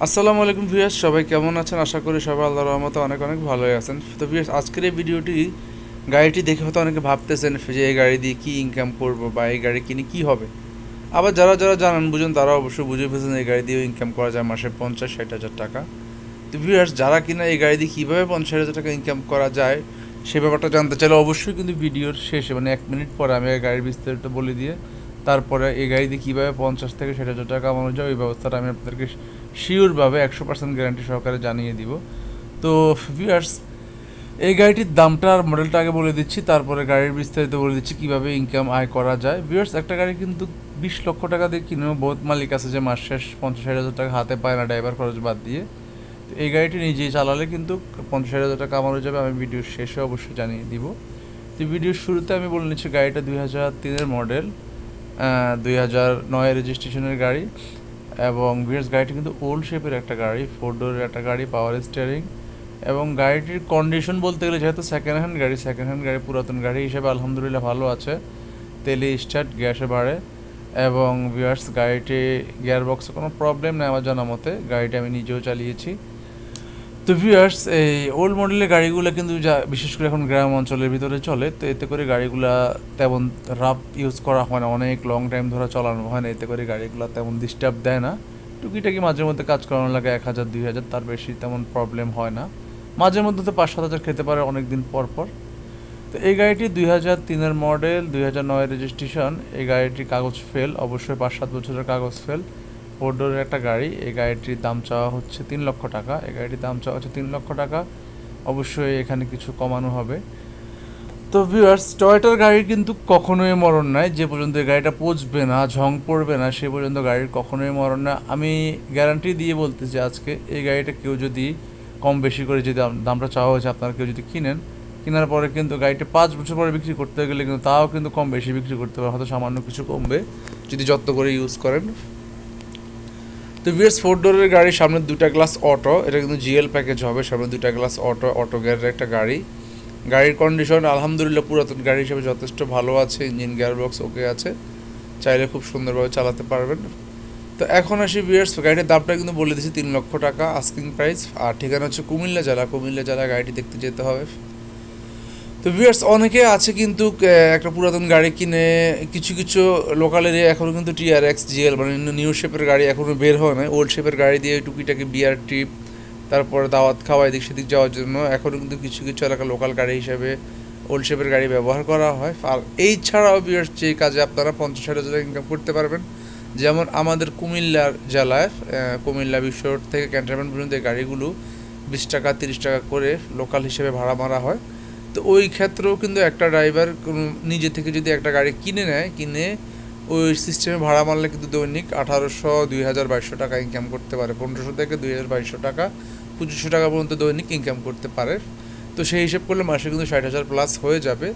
আসসালামু আলাইকুম ভিউয়ার্স, সবাই কেমন আছেন? আশা করি সবাই আল্লাহর রহমতে অনেক অনেক ভালোই আছেন। তো ভিউয়ার্স, আজকের এই ভিডিওটি গাড়িটি দেখে হয়তো অনেকে ভাবতেছেন যে এই গাড়ি দিয়ে কী ইনকাম করব বা এই গাড়ি কিনে কী হবে। আবার যারা যারা জানান বুঝেন তারা অবশ্যই বুঝে ফেলছেন এই গাড়ি দিয়েও ইনকাম করা যায় মাসে 50-60 হাজার টাকা। তো ভিউয়ার্স, যারা কিনা এই গাড়ি দিয়ে কীভাবে 50-60 হাজার টাকা ইনকাম করা যায় সে ব্যাপারটা জানতে চাইলে অবশ্যই কিন্তু ভিডিওর শেষে মানে 1 মিনিট পরে আমি এই গাড়ির বিস্তারিত বলে দিয়ে তারপরে এই গাড়ি দিয়ে কীভাবে 50 থেকে 60 হাজার টাকা কামানো যায় ওই ব্যবস্থাটা আমি আপনাদেরকে শিওরভাবে 100% গ্যারান্টি সহকারে জানিয়ে দিব। তো ভিউয়ার্স, এই গাড়িটির দামটা আর মডেলটা আগে বলে দিচ্ছি, তারপরে গাড়ির বিস্তারিত বলে দিচ্ছি কীভাবে ইনকাম আয় করা যায়। ভিউয়ার্স, একটা গাড়ি কিন্তু 20 লক্ষ টাকা দিয়ে কিনেও বহুত মালিক আছে যে মাস শেষ 50-60 হাজার টাকা হাতে পায় না ড্রাইভার খরচ বাদ দিয়ে। তো এই গাড়িটি নিজেই চালালে কিন্তু 50-60 হাজার টাকা কামানো যাবে, আমি ভিডিওর শেষে অবশ্যই জানিয়ে দিব। তো ভিডিওর শুরুতে আমি বলে নিচ্ছি গাড়িটা 2003-এর মডেল, 2009 রেজিস্ট্রেশনের গাড়ি। এবং ভিউয়ার্স, গাড়িটি কিন্তু ওল্ড শেপের একটা গাড়ি, 4 ডোরের একটা গাড়ি, পাওয়ার স্টিয়ারিং। এবং গাড়িটির কন্ডিশন বলতে গেলে যেহেতু সেকেন্ড হ্যান্ড গাড়ি পুরাতন গাড়ি হিসেবে আলহামদুলিল্লাহ ভালো আছে। তেলে স্টার্ট, গ্যাসে বাড়ে। এবং ভিউয়ার্স, গাড়িটি গিয়ার বক্সে কোনো প্রবলেম নেই আমার জানা মতে, গাড়িটি আমি নিজেও চালিয়েছি। তো ভিউয়ার্স, এই ওল্ড মডেলের গাড়িগুলো কিন্তু যা বিশেষ করে এখন গ্রাম অঞ্চলের ভিতরে চলে, তো এতে করে গাড়িগুলা তেমন রাফ ইউজ করা হয় না, অনেক লং টাইম ধরে চালানো হয় না, এতে করে গাড়িগুলো তেমন ডিস্টার্ব দেয় না। টুকিটাকি মাঝে মধ্যে কাজ করানো লাগে 1000-2000, তার বেশি তেমন প্রবলেম হয় না। মাঝে মধ্যে তো 5-7 হাজার খেতে পারে অনেক দিন পর পর। তো এই গাড়িটি 2003-এর মডেল, 2009 রেজিস্ট্রেশন। এই গাড়িটির কাগজ ফেল, অবশ্যই 5-7 বছরের কাগজ ফেল। 4 ডোরের একটা গাড়ি। এই গাড়িটির দাম চাওয়া হচ্ছে 3 লক্ষ টাকা। এই গাড়িটির দাম চাওয়া হচ্ছে 3 লক্ষ টাকা। অবশ্যই এখানে কিছু কমানো হবে। তো ভিউয়ার্স, টয়োটার গাড়ির কিন্তু কখনোই মরণ নাই, যে পর্যন্ত এই গাড়িটা পচবে না, ঝং পড়বে না, সে পর্যন্ত গাড়ির কখনোই মরণ না। আমি গ্যারান্টি দিয়ে বলতেছি, আজকে এই গাড়িটা কেউ যদি কম বেশি করে যদি দামটা চাওয়া হয়েছে, আপনারা কেউ যদি কিনেন, কেনার পরে কিন্তু গাড়িটা 5 বছর পরে বিক্রি করতে গেলে কিন্তু তাও কিন্তু কম বেশি বিক্রি করতে পারে, হয়তো সামান্য কিছু কমবে যদি যত্ন করে ইউজ করেন। তো ভিউয়ার্স, 4 ডোরের গাড়ি, সামনে 2টা গ্লাস অটো, এটা কিন্তু জিএল প্যাকেজ হবে, সামনে 2টা গ্লাস অটো, অটো গিয়ারের একটা গাড়ি। গাড়ির কন্ডিশন আলহামদুলিল্লাহ পুরাতন গাড়ি হিসেবে যথেষ্ট ভালো আছে, ইঞ্জিন গিয়ার বক্স ওকে আছে, চাইলে খুব সুন্দরভাবে চালাতে পারবেন। তো এখন আসি ভিউয়ার্স, গাড়ির দামটা কিন্তু বলে দিচ্ছি 3 লক্ষ টাকা আস্কিং প্রাইস। আর ঠিকানা হচ্ছে কুমিল্লা জেলা, গাড়িটি দেখতে যেতে হবে। তো ভিউয়ার্স, অনেকে আছে কিন্তু একটা পুরাতন গাড়ি কিনে কিছু কিছু লোকাল এরিয়া এখনও কিন্তু টিআরএক্স জিএল মানে নিউ শেপের গাড়ি এখনও বের হয় না, ওল্ড শেপের গাড়ি দিয়ে টুকিটাকি বিয়ার ট্রিপ, তারপরে দাওয়াত খাওয়া এদিক সেদিক যাওয়ার জন্য এখনও কিন্তু কিছু কিছু এলাকা লোকাল গাড়ি হিসেবে ওল্ড শেপের গাড়ি ব্যবহার করা হয়। আর এই ছাড়াও ভিউয়ার্স, যে কাজে আপনারা 50-60 হাজার ইনকাম করতে পারবেন, যেমন আমাদের কুমিল্লার জেলায় কুমিল্লা বিশ্ব রোড থেকে ক্যান্টনমেন্ট পর্যন্ত এই গাড়িগুলো 20 টাকা 30 টাকা করে লোকাল হিসেবে ভাড়া মারা হয়। তো ওই ক্ষেত্রেও কিন্তু একটা ড্রাইভার নিজে থেকে যদি একটা গাড়ি কিনে নেয়, কিনে ওই সিস্টেমে ভাড়া মারলে কিন্তু দৈনিক 1800, 2000, 2200 টাকা ইনকাম করতে পারে, 1500 থেকে 2000, 2200 টাকা, 2500 টাকা পর্যন্ত দৈনিক ইনকাম করতে পারে। তো সেই হিসেব করলে মাসে কিন্তু 60 হাজার প্লাস হয়ে যাবে।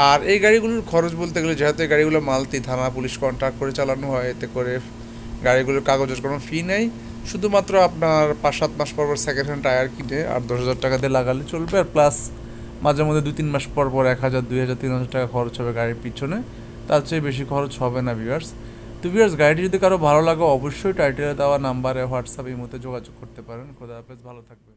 আর এই গাড়িগুলোর খরচ বলতে গেলে, যেহেতু এই গাড়িগুলো মালতি থানা পুলিশ কন্ট্রাক্ট করে চালানো হয়, এতে করে গাড়িগুলোর কাগজের কোনো ফি নেই, শুধুমাত্র আপনার 5-7 মাস পর পর সেকেন্ড হ্যান্ড টায়ার কিনে আর 10,000 টাকা দিয়ে লাগালে চলবে। আর প্লাস মাঝে মধ্যে 2-3 মাস পর পর 1000, 2000, 3000 টাকা খরচ হবে গাড়ির পিছনে, তার চেয়ে বেশি খরচ হবে না ভিউয়ার্স। তো ভিউয়ার্স, গাড়িটি যদি কারো ভালো লাগে অবশ্যই টাইটেলে দেওয়া নাম্বারে হোয়াটসঅ্যাপ এই মধ্যে যোগাযোগ করতে পারেন। খোদা হাফেজ, ভালো থাকবেন।